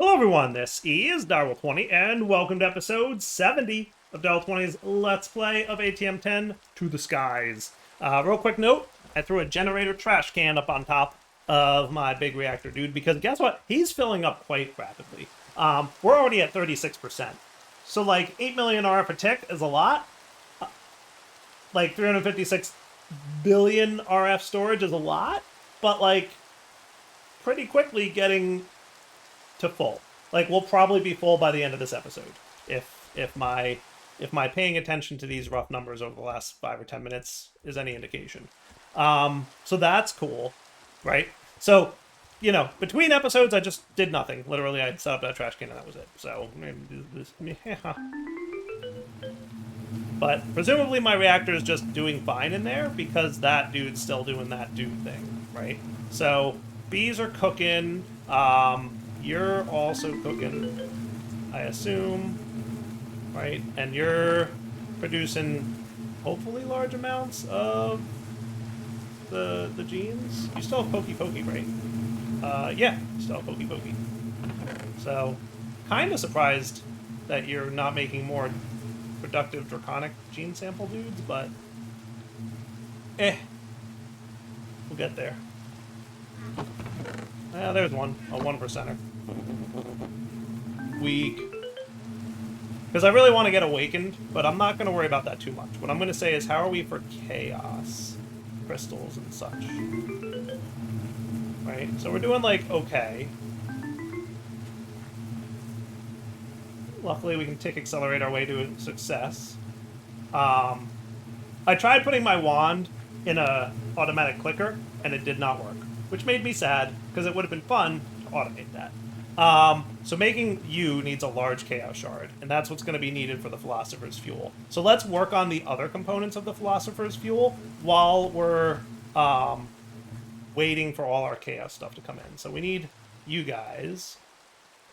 Hello everyone, this is Darwell20, and welcome to episode 70 of Darwell20's Let's Play of ATM10 to the Skies. Real quick note, I threw a generator trash can up on top of my big reactor dude, because guess what? He's filling up quite rapidly. We're already at 36%. So like 8 million RF a tick is a lot. Like 356 billion RF storage is a lot, but like pretty quickly getting to full. Like we'll probably be full by the end of this episode if my paying attention to these rough numbers over the last 5 or 10 minutes is any indication. So that's cool, right? So, between episodes, I just did nothing. Literally, I set up that trash can and that was it. So, but presumably my reactor is just doing fine in there because that dude's still doing that dude thing, right? So bees are cooking. You're also cooking, I assume, right? And you're producing hopefully large amounts of the genes. You still have Pokey Pokey, right? Yeah, you still have Pokey Pokey. So, kind of surprised that you're not making more productive draconic gene sample dudes, but we'll get there. There's one, a 1%er. Weak. Because I really want to get awakened, but I'm not going to worry about that too much. What I'm going to say is, how are we for chaos crystals and such? Right? So we're doing, like, okay. Luckily, we can tick accelerate our way to success. I tried putting my wand in a automatic clicker, and it did not work, which made me sad, because it would have been fun to automate that. So making you needs a large chaos shard, and that's what's going to be needed for the Philosopher's Fuel. So let's work on the other components of the Philosopher's Fuel while we're waiting for all our chaos stuff to come in. So we need you guys,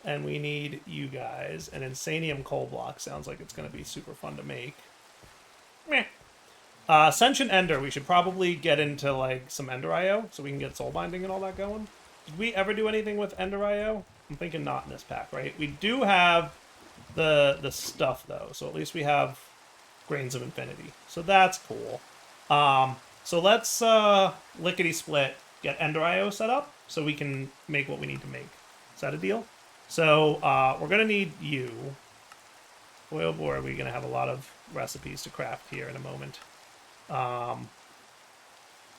and we need you guys, and Insanium coal block sounds like it's going to be super fun to make. Meh. Sentient Ender, we should probably get into like some EnderIO so we can get soul binding and all that going. Did we ever do anything with EnderIO? I'm thinking not in this pack, right? We do have the stuff though, so at least we have Grains of Infinity. So that's cool. So let's lickety split get EnderIO set up so we can make what we need to make. Is that a deal? So we're gonna need you. Boy, oh boy, are we gonna have a lot of recipes to craft here in a moment.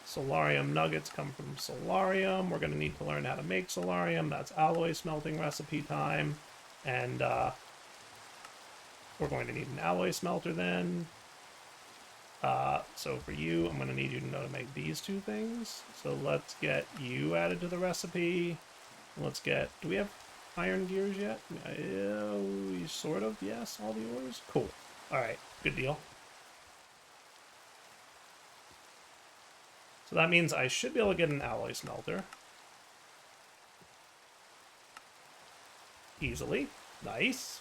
Solarium nuggets come from solarium. We're going to need to learn how to make solarium. That's alloy smelting recipe time. And we're going to need an alloy smelter then. So for you, I'm going to need you to know to make these two things. So let's get you added to the recipe. Let's get... Do we have iron gears yet? Sort of, yes. All the ores. Cool. All right. Good deal. So that means I should be able to get an alloy smelter. Easily. Nice.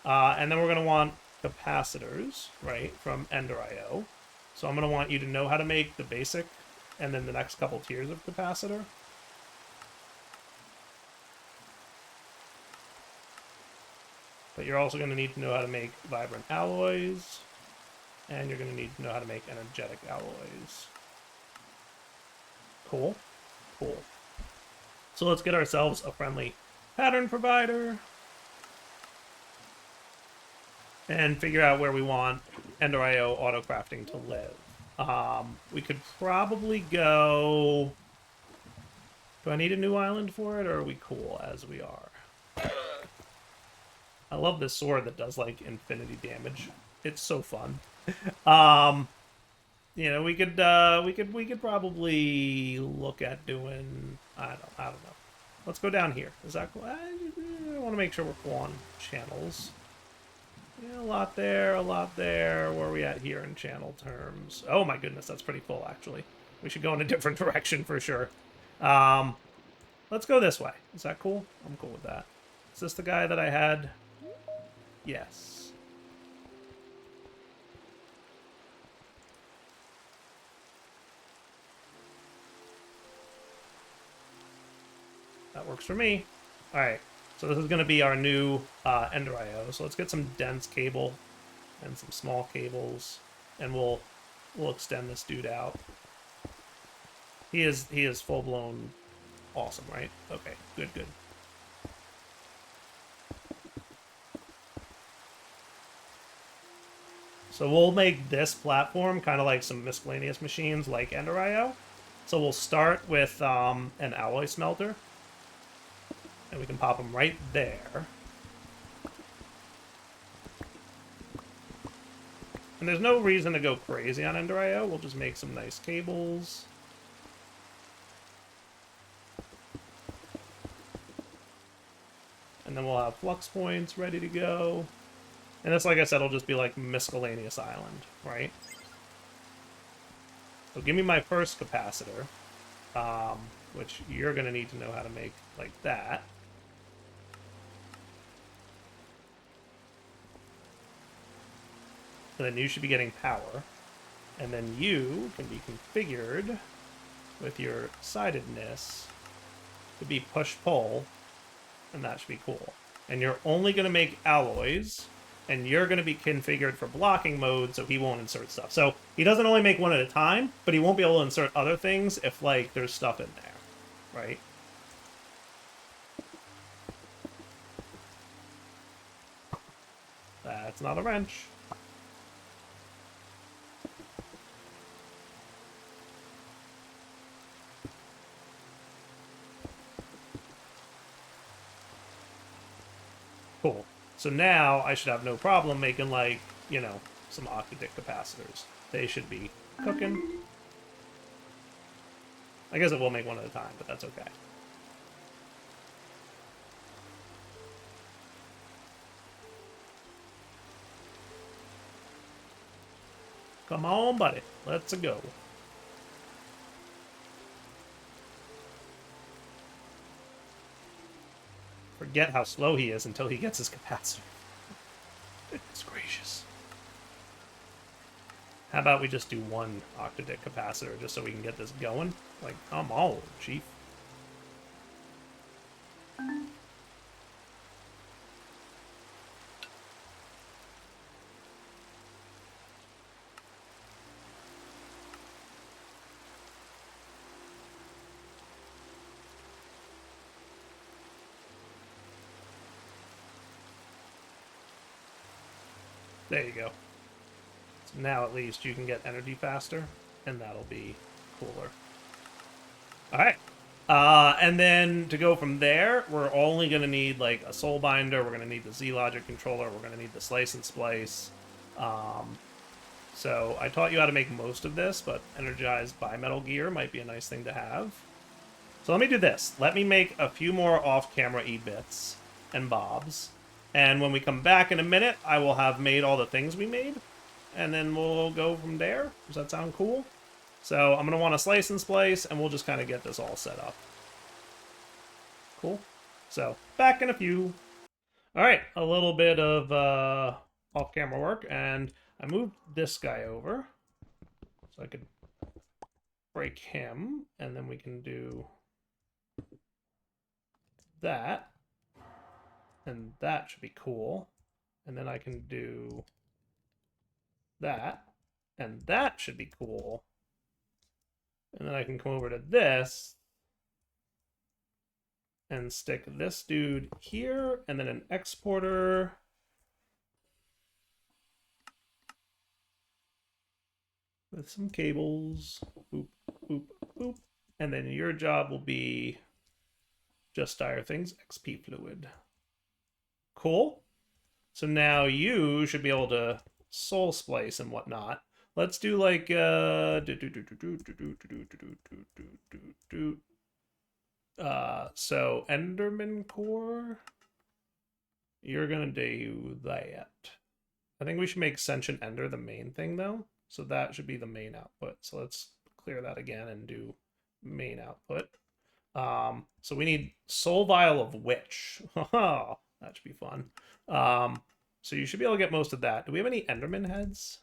And then we're going to want capacitors, right, from EnderIO. So I'm going to want you to know how to make the basic and then the next couple tiers of capacitor. But you're also going to need to know how to make vibrant alloys. And you're going to need to know how to make energetic alloys. Cool. Cool. So let's get ourselves a friendly pattern provider. And figure out where we want EnderIO auto-crafting to live. We could probably go... Do I need a new island for it, or are we cool as we are? I love this sword that does, like, infinity damage. It's so fun. We could probably look at doing, I don't know. Let's go down here. Is that cool? I want to make sure we're cool on channels. Yeah, a lot there. Where are we at here in channel terms? Oh my goodness, that's pretty full actually. We should go in a different direction for sure. Let's go this way. Is that cool? I'm cool with that. Is this the guy that I had? Yes. That works for me. Alright. So this is going to be our new EnderIO. So let's get some dense cable and some small cables, and we'll extend this dude out. He is full blown awesome, right? Okay, good, good. So we'll make this platform kind of like some miscellaneous machines like EnderIO. So we'll start with an alloy smelter, and we can pop them right there. And there's no reason to go crazy on EnderIO. We'll just make some nice cables. And then we'll have flux points ready to go. And this, like I said, will just be like miscellaneous island, right? So give me my first capacitor, which you're going to need to know how to make like that. And then you should be getting power. And then you can be configured with your sidedness to be push-pull, and that should be cool. And you're only going to make alloys, and you're going to be configured for blocking mode, so he won't insert stuff. So he doesn't only make one at a time, but he won't be able to insert other things if, like, there's stuff in there, right? That's not a wrench. Cool. So now I should have no problem making, like, you know, some octadic capacitors. They should be cooking. I guess it will make one at a time, but that's okay. Come on, buddy. Let's go. Forget how slow he is until he gets his capacitor. Goodness gracious. How about we just do one octadic capacitor just so we can get this going? Like, come on, chief. There you go. So now at least you can get energy faster, and that'll be cooler. Alright. And then to go from there, we're only going to need like a soul binder, we're going to need the Z-Logic controller, we're going to need the slice and splice. So I taught you how to make most of this, but energized bimetal gear might be a nice thing to have. So let me do this. Let me make a few more off-camera E-bits and bobs. And when we come back in a minute, I will have made all the things we made. And then we'll go from there. Does that sound cool? So I'm going to want to slice and splice, and we'll just kind of get this all set up. Cool. So back in a few. All right, a little bit of off-camera work. And I moved this guy over so I could break him. And then we can do that. And that should be cool. And then I can do that. And that should be cool. And then I can come over to this and stick this dude here, and then an exporter. With some cables. Boop, boop, boop. And then your job will be just dire things, XP fluid. Cool. So now you should be able to soul splice and whatnot. Let's do like so Enderman core. You're gonna do that. I think we should make sentient ender the main thing though. So that should be the main output. So let's clear that again and do main output. So we need soul vial of witch. That should be fun. So you should be able to get most of that. Do we have any Enderman heads?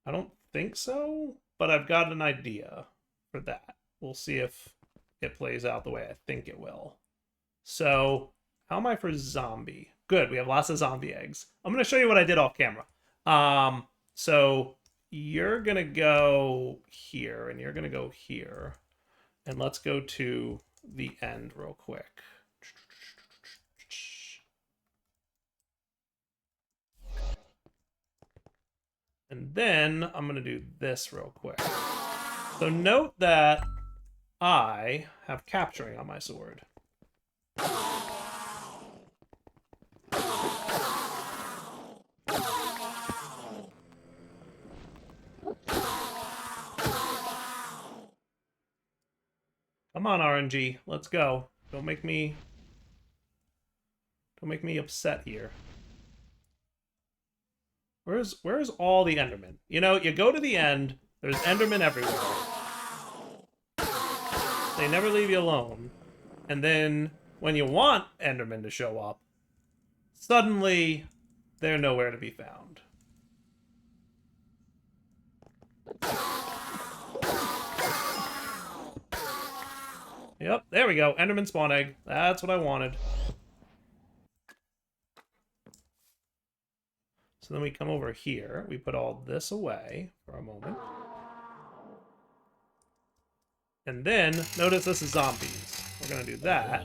I don't think so, but I've got an idea for that. We'll see if it plays out the way I think it will. So how am I for zombie? Good, we have lots of zombie eggs. I'm going to show you what I did off camera. So you're going to go here, and you're going to go here. And let's go to the end real quick. And then I'm going to do this real quick. So note that I have capturing on my sword. Come on, RNG, let's go. Don't make me upset here. Where's all the Endermen? You know, you go to the end, there's Endermen everywhere. They never leave you alone. And then when you want Endermen to show up, suddenly they're nowhere to be found. Yep, there we go. Enderman spawn egg. That's what I wanted. So then we come over here. We put all this away for a moment. And then, notice this is zombies. We're going to do that.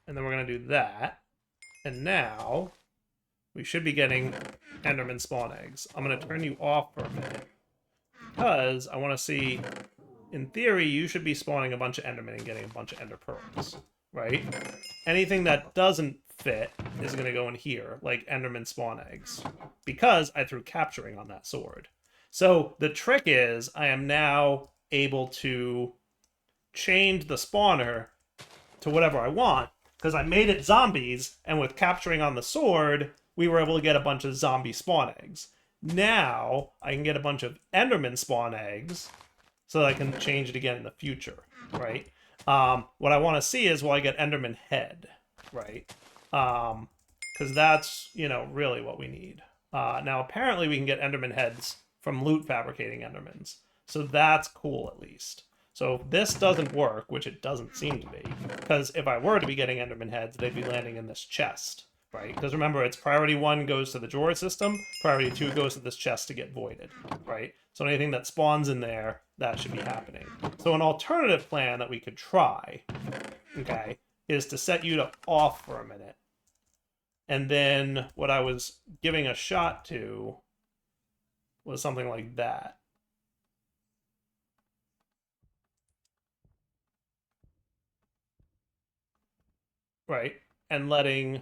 And then we're going to do that. And now, we should be getting Enderman spawn eggs. I'm going to turn you off for a minute. Because I want to see... In theory, you should be spawning a bunch of Endermen and getting a bunch of Ender Pearls, right? Anything that doesn't fit is going to go in here, like Enderman spawn eggs, because I threw capturing on that sword. So the trick is I am now able to change the spawner to whatever I want, because I made it zombies, and with capturing on the sword, we were able to get a bunch of zombie spawn eggs. Now, I can get a bunch of Enderman spawn eggs, so that I can change it again in the future, right? What I want to see is, will I get Enderman head, right? Because that's, you know, really what we need. Now, apparently we can get Enderman heads from loot fabricating Endermans. So that's cool, at least. So if this doesn't work, which it doesn't seem to be, because if I were to be getting Enderman heads, they'd be landing in this chest, right? Because remember, it's priority 1 goes to the drawer system, priority 2 goes to this chest to get voided, right? So anything that spawns in there, that should be happening. So an alternative plan that we could try, okay, is to set you to off for a minute. And then what I was giving a shot to was something like that. Right? And letting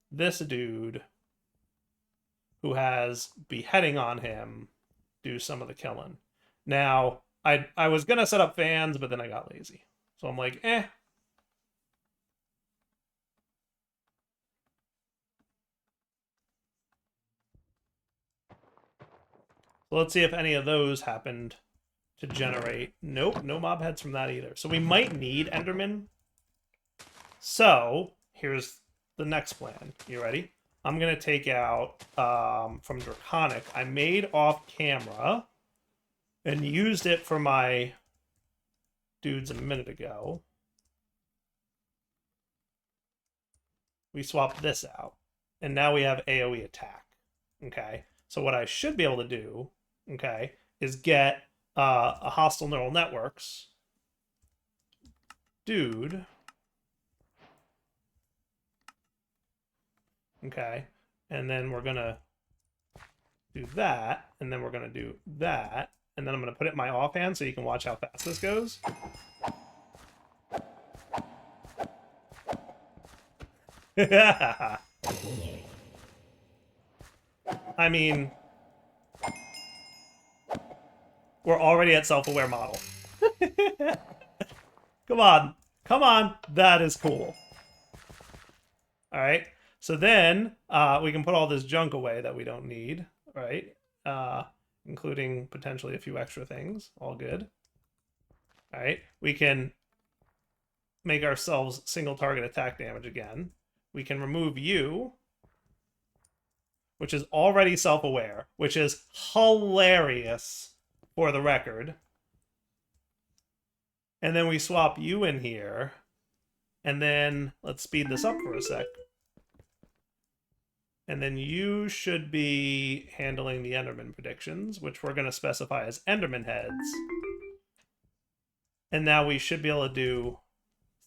this dude who has beheading on him do some of the killing. Now, I was going to set up fans, but then I got lazy. So I'm like, eh. So let's see if any of those happened to generate. Nope, no mob heads from that either. So we might need Enderman. So here's the next plan. You ready? I'm going to take out from Draconic. I made off camera and used it for my dudes a minute ago. We swapped this out. And now we have AoE attack. Okay? So what I should be able to do, okay, is get a hostile neural networks dude. Okay, and then we're gonna do that, and then we're gonna do that, and then I'm gonna put it in my offhand so you can watch how fast this goes. I mean, we're already at self-aware model. Come on, come on, that is cool. All right. So then we can put all this junk away that we don't need, right? Including potentially a few extra things. All good. All right. We can make ourselves single target attack damage again. We can remove you, which is already self-aware, which is hilarious for the record. And then we swap you in here. And then let's speed this up for a sec. And then you should be handling the Enderman predictions, which we're going to specify as Enderman heads. And now we should be able to do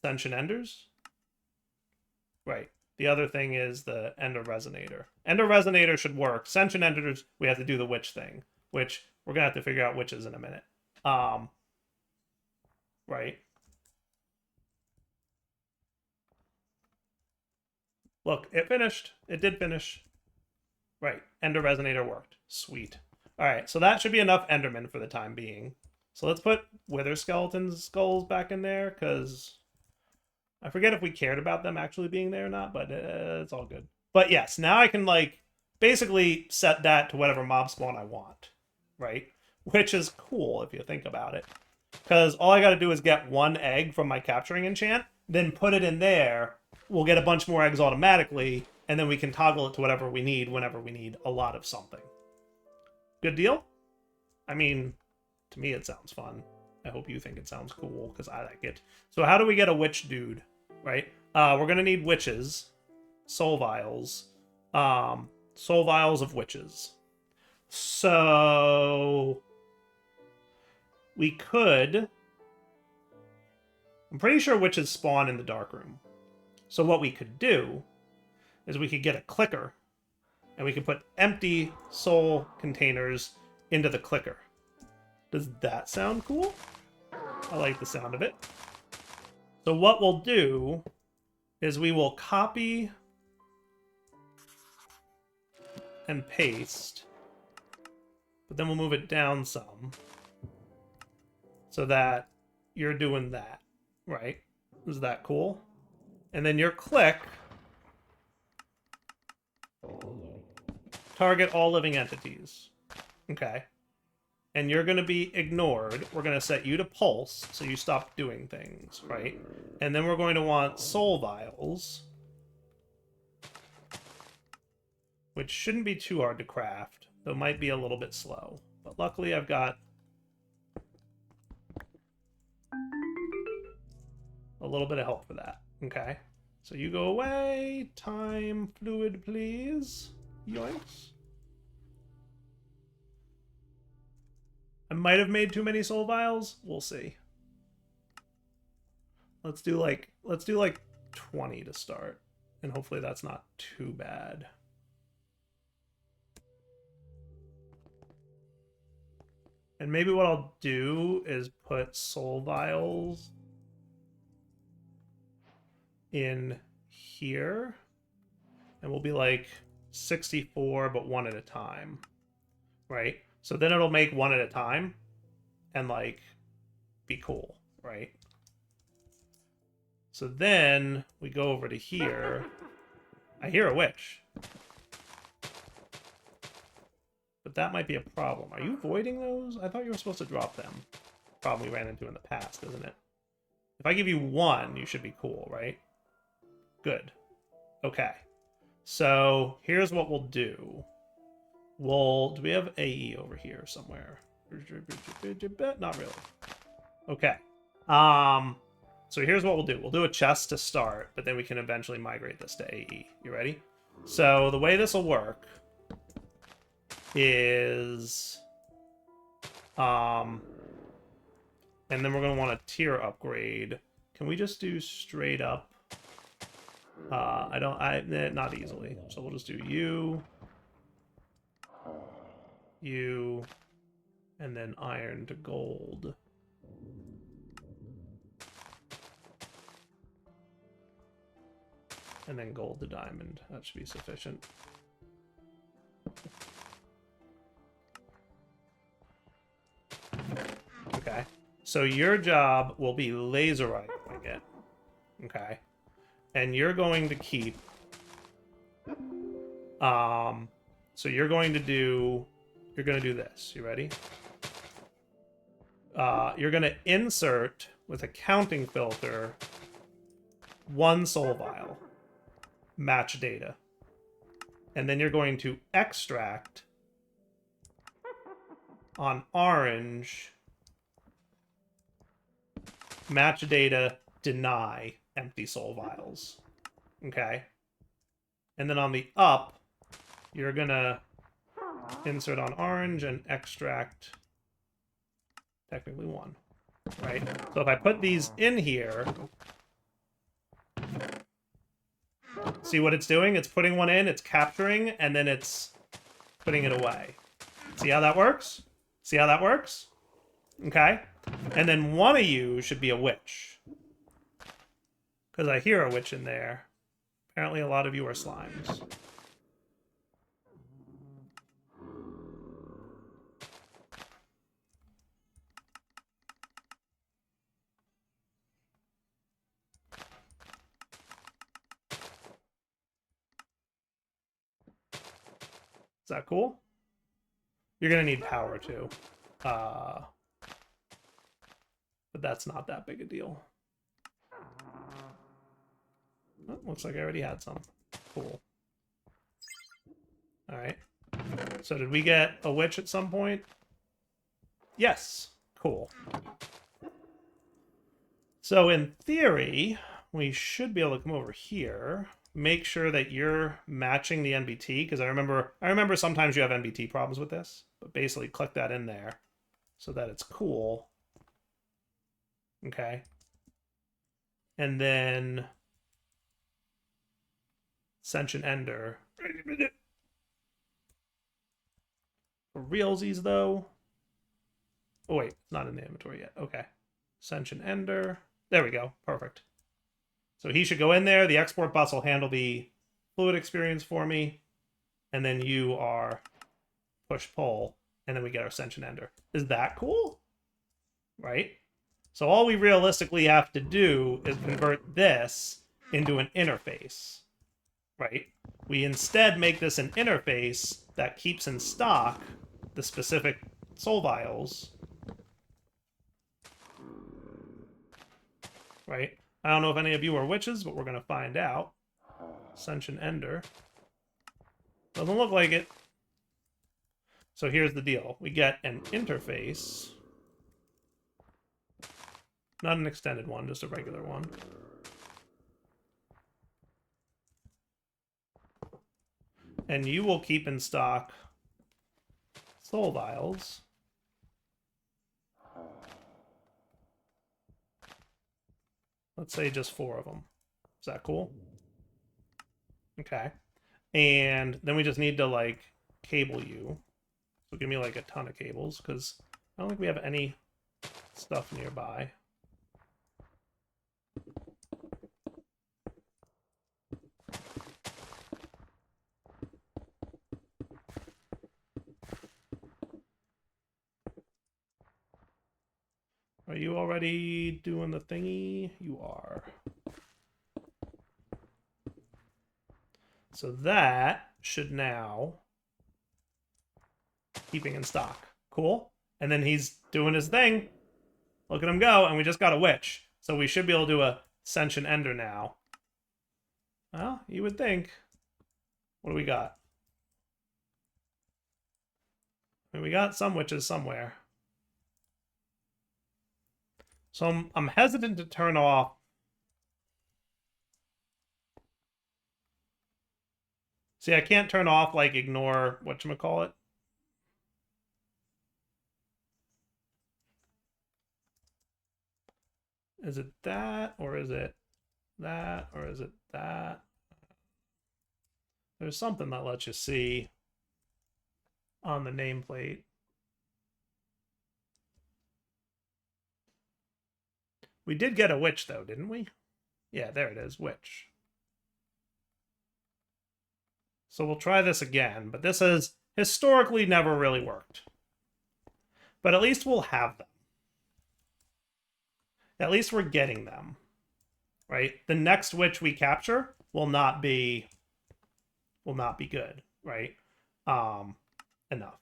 sentient enders. Right. The other thing is the Ender Resonator. Ender Resonator should work. Sentient enders, we have to do the witch thing, which we're going to have to figure out witches in a minute. Right. Look, it finished. It did finish. Right. Ender Resonator worked. Sweet. All right, so that should be enough Enderman for the time being. So let's put Wither Skeleton's skulls back in there, because I forget if we cared about them actually being there or not, but it's all good. But yes, now I can, like, basically set that to whatever mob spawn I want, right? Which is cool if you think about it. Because all I got to do is get one egg from my capturing enchant, then put it in there. We'll get a bunch more eggs automatically, and then we can toggle it to whatever we need whenever we need a lot of something. Good deal? I mean, to me it sounds fun. I hope you think it sounds cool, because I like it. So how do we get a witch dude, right? We're going to need witches, soul vials of witches. So we could... I'm pretty sure witches spawn in the dark room. So what we could do is we could get a clicker, and we could put empty soul containers into the clicker. Does that sound cool? I like the sound of it. So what we'll do is we will copy and paste, but then we'll move it down some so that you're doing that, right? Is that cool? And then your click, target all living entities. Okay. And you're going to be ignored. We're going to set you to pulse, so you stop doing things, right? And then we're going to want soul vials, which shouldn't be too hard to craft, though it might be a little bit slow. But luckily I've got a little bit of help for that. Okay. So you go away. Time fluid, please. Yoinks. I might have made too many soul vials. We'll see. Let's do like 20 to start. And hopefully that's not too bad. And maybe what I'll do is put soul vials in here. And we'll be like 64, but one at a time. Right? So then it'll make one at a time and, like, be cool, right? So then we go over to here. I hear a witch. But that might be a problem. Are you voiding those? I thought you were supposed to drop them. Problem we ran into in the past, isn't it? If I give you one, you should be cool, right? Good. Okay. So here's what we'll do. Do we have AE over here somewhere? Not really. Okay. So here's what we'll do. We'll do a chest to start, but then we can eventually migrate this to AE. You ready? So the way this will work is... and then we're going to want a tier upgrade. Can we just do straight up? Not easily. So we'll just do you, and then iron to gold. And then gold to diamond. That should be sufficient. Okay. So your job will be laser rifling it. Okay. And you're going to keep... So you're going to do this. You ready? You're going to insert, with a counting filter, one soul vial. Match data. And then you're going to extract on orange match data, deny empty soul vials. Okay? And then on the up, you're gonna insert on orange and extract technically 1. Right? So if I put these in here, see what it's doing? It's putting one in, it's capturing, and then it's putting it away. See how that works? See how that works? Okay? And then one of you should be a witch. Because I hear a witch in there. Apparently a lot of you are slimes. Is that cool? You're going to need power, too. But that's not that big a deal. Oh, looks like I already had some. Cool. Alright. So did we get a witch at some point? Yes. Cool. So in theory, we should be able to come over here, make sure that you're matching the NBT, because I remember sometimes you have NBT problems with this, but basically click that in there so that it's cool. Okay. And then Sentient Ender. For realsies, though. Oh, wait. It's not in the inventory yet. Okay. Sentient Ender. There we go. Perfect. So he should go in there. The export bus will handle the fluid experience for me. And then you are push-pull. And then we get our Sentient Ender. Is that cool? Right? So all we realistically have to do is convert this into an interface. Right? We instead make this an interface that keeps in stock the specific soul vials. Right? I don't know if any of you are witches, but we're going to find out. Sentient Ender. Doesn't look like it. So here's the deal. We get an interface. Not an extended one, just a regular one. And you will keep in stock soul vials. Let's say just 4 of them. Is that cool? Okay. And then we just need to, like, cable you. So give me, like, a ton of cables, because I don't think we have any stuff nearby. Are you already doing the thingy? You are. So that should now keeping in stock. Cool. And then he's doing his thing. Look at him go, and we just got a witch. So we should be able to do a Sentient Ender now. Well, you would think. What do we got? I mean, we got some witches somewhere. So I'm hesitant to turn off. See, I can't turn off, like, ignore whatchamacallit. Is it that, or is it that, or is it that? There's something that lets you see on the nameplate. We did get a witch, though, didn't we? Yeah, there it is, witch. So we'll try this again, but this has historically never really worked. But at least we'll have them. At least we're getting them, right? The next witch we capture will not be good, right? Enough.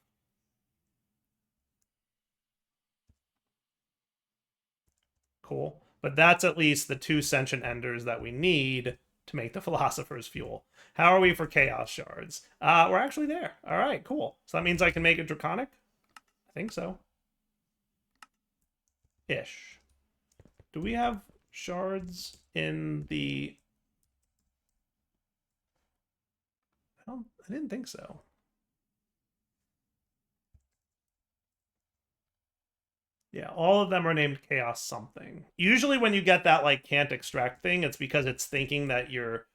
Cool. But that's at least the 2 Sentient Enders that we need to make the Philosopher's Fuel. How are we for Chaos Shards? We're actually there. All right, cool. So that means I can make it Draconic? I think so. Ish. Do we have shards in the... I didn't think so. Yeah, all of them are named Chaos something. Usually when you get that, like, can't extract thing, it's because it's thinking that you're...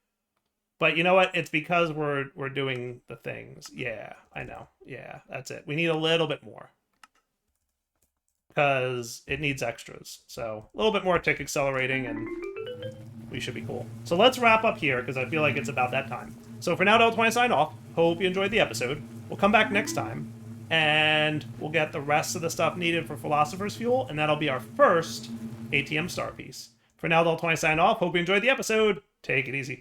But you know what? It's because we're doing the things. Yeah, I know. Yeah, that's it. We need a little bit more. Because it needs extras. So, a little bit more tick accelerating, and we should be cool. So let's wrap up here, because I feel like it's about that time. So for now, Del20 sign off. Hope you enjoyed the episode. We'll come back next time, and we'll get the rest of the stuff needed for Philosopher's Fuel, and that'll be our first ATM star piece. For now, Del20 sign off. Hope you enjoyed the episode. Take it easy.